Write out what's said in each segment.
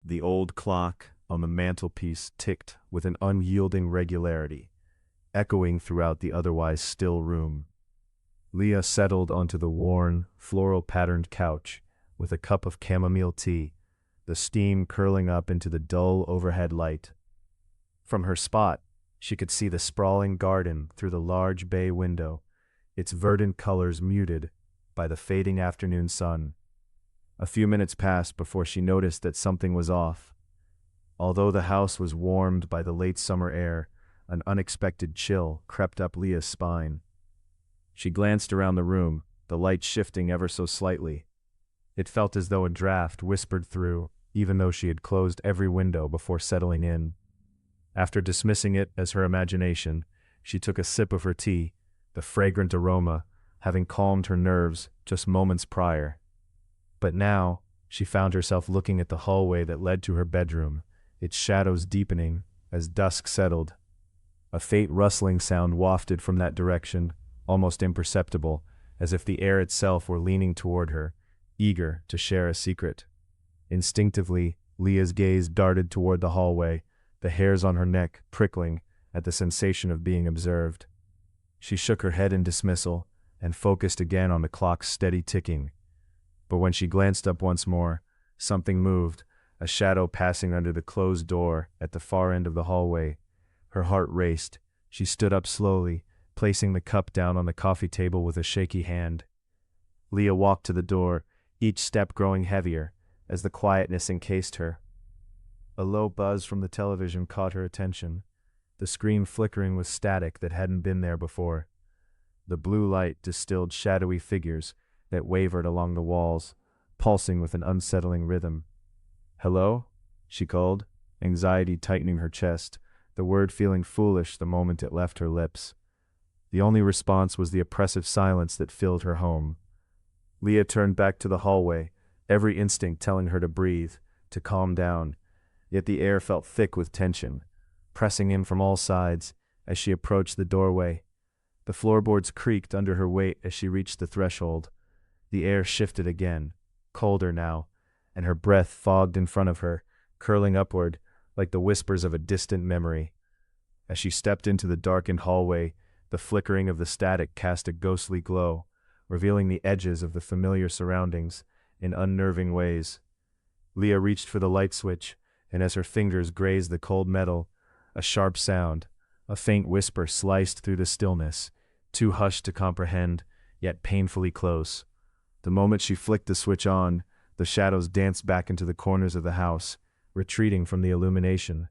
The old clock on the mantelpiece ticked with an unyielding regularity, echoing throughout the otherwise still room. Leah settled onto the worn, floral-patterned couch with a cup of chamomile tea, the steam curling up into the dull overhead light. From her spot, she could see the sprawling garden through the large bay window, its verdant colors muted by the fading afternoon sun. A few minutes passed before she noticed that something was off. Although the house was warmed by the late summer air, an unexpected chill crept up Leah's spine. She glanced around the room, the light shifting ever so slightly. It felt as though a draft whispered through, even though she had closed every window before settling in. After dismissing it as her imagination, she took a sip of her tea, the fragrant aroma having calmed her nerves just moments prior. But now, she found herself looking at the hallway that led to her bedroom, its shadows deepening as dusk settled. A faint rustling sound wafted from that direction, almost imperceptible, as if the air itself were leaning toward her, eager to share a secret. Instinctively, Leah's gaze darted toward the hallway, the hairs on her neck prickling at the sensation of being observed. She shook her head in dismissal and focused again on the clock's steady ticking. But when she glanced up once more, something moved, a shadow passing under the closed door at the far end of the hallway. Her heart raced. She stood up slowly, placing the cup down on the coffee table with a shaky hand. Leah walked to the door, each step growing heavier as the quietness encased her. A low buzz from the television caught her attention, the screen flickering with static that hadn't been there before. The blue light distilled shadowy figures that wavered along the walls, pulsing with an unsettling rhythm. "Hello?" she called, anxiety tightening her chest, the word feeling foolish the moment it left her lips. The only response was the oppressive silence that filled her home. Leah turned back to the hallway, every instinct telling her to breathe, to calm down, yet the air felt thick with tension, pressing in from all sides as she approached the doorway. The floorboards creaked under her weight as she reached the threshold. The air shifted again, colder now, and her breath fogged in front of her, curling upward like the whispers of a distant memory. As she stepped into the darkened hallway, the flickering of the static cast a ghostly glow, revealing the edges of the familiar surroundings in unnerving ways. Leah reached for the light switch, and as her fingers grazed the cold metal, a sharp sound, a faint whisper sliced through the stillness, too hushed to comprehend, yet painfully close. The moment she flicked the switch on, the shadows danced back into the corners of the house, retreating from the illumination.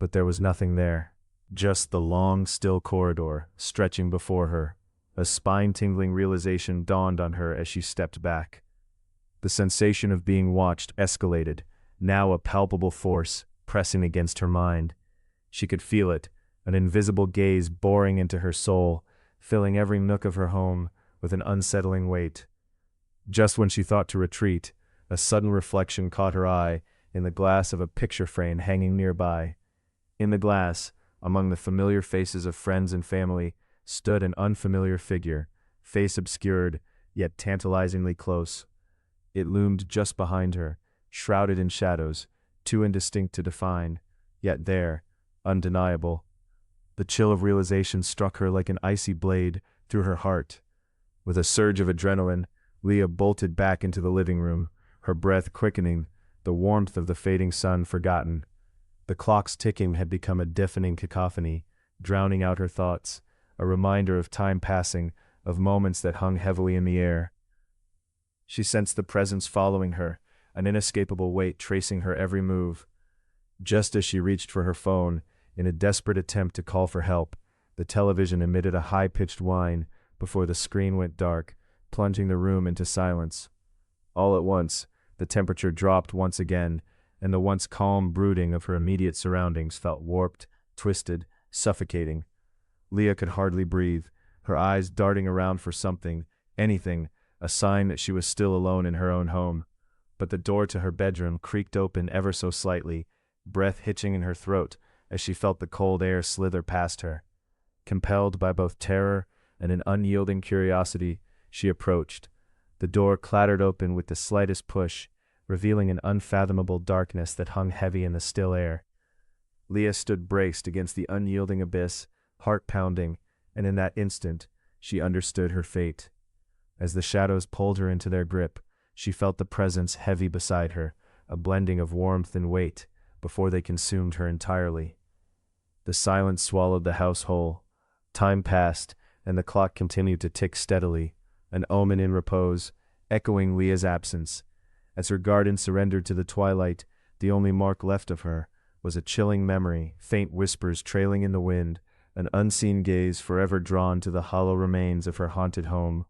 But there was nothing there. Just the long, still corridor, stretching before her. A spine-tingling realization dawned on her as she stepped back. The sensation of being watched escalated, now a palpable force pressing against her mind. She could feel it, an invisible gaze boring into her soul, filling every nook of her home with an unsettling weight. Just when she thought to retreat, a sudden reflection caught her eye in the glass of a picture frame hanging nearby. In the glass, among the familiar faces of friends and family, stood an unfamiliar figure, face obscured, yet tantalizingly close. It loomed just behind her, shrouded in shadows, too indistinct to define, yet there, undeniable. The chill of realization struck her like an icy blade through her heart. With a surge of adrenaline, Leah bolted back into the living room, her breath quickening, the warmth of the fading sun forgotten. The clock's ticking had become a deafening cacophony, drowning out her thoughts, a reminder of time passing, of moments that hung heavily in the air. She sensed the presence following her, an inescapable weight tracing her every move. Just as she reached for her phone, in a desperate attempt to call for help, the television emitted a high-pitched whine before the screen went dark, plunging the room into silence. All at once, the temperature dropped once again, and the once calm brooding of her immediate surroundings felt warped, twisted, suffocating. Leah could hardly breathe, her eyes darting around for something, anything, a sign that she was still alone in her own home. But the door to her bedroom creaked open ever so slightly, breath hitching in her throat as she felt the cold air slither past her. Compelled by both terror and an unyielding curiosity, she approached. The door clattered open with the slightest push, revealing an unfathomable darkness that hung heavy in the still air. Leah stood braced against the unyielding abyss, heart pounding, and in that instant, she understood her fate. As the shadows pulled her into their grip, she felt the presence heavy beside her, a blending of warmth and weight, before they consumed her entirely. The silence swallowed the house whole. Time passed, and the clock continued to tick steadily, an omen in repose, echoing Leah's absence. As her garden surrendered to the twilight, the only mark left of her was a chilling memory, faint whispers trailing in the wind, an unseen gaze forever drawn to the hollow remains of her haunted home.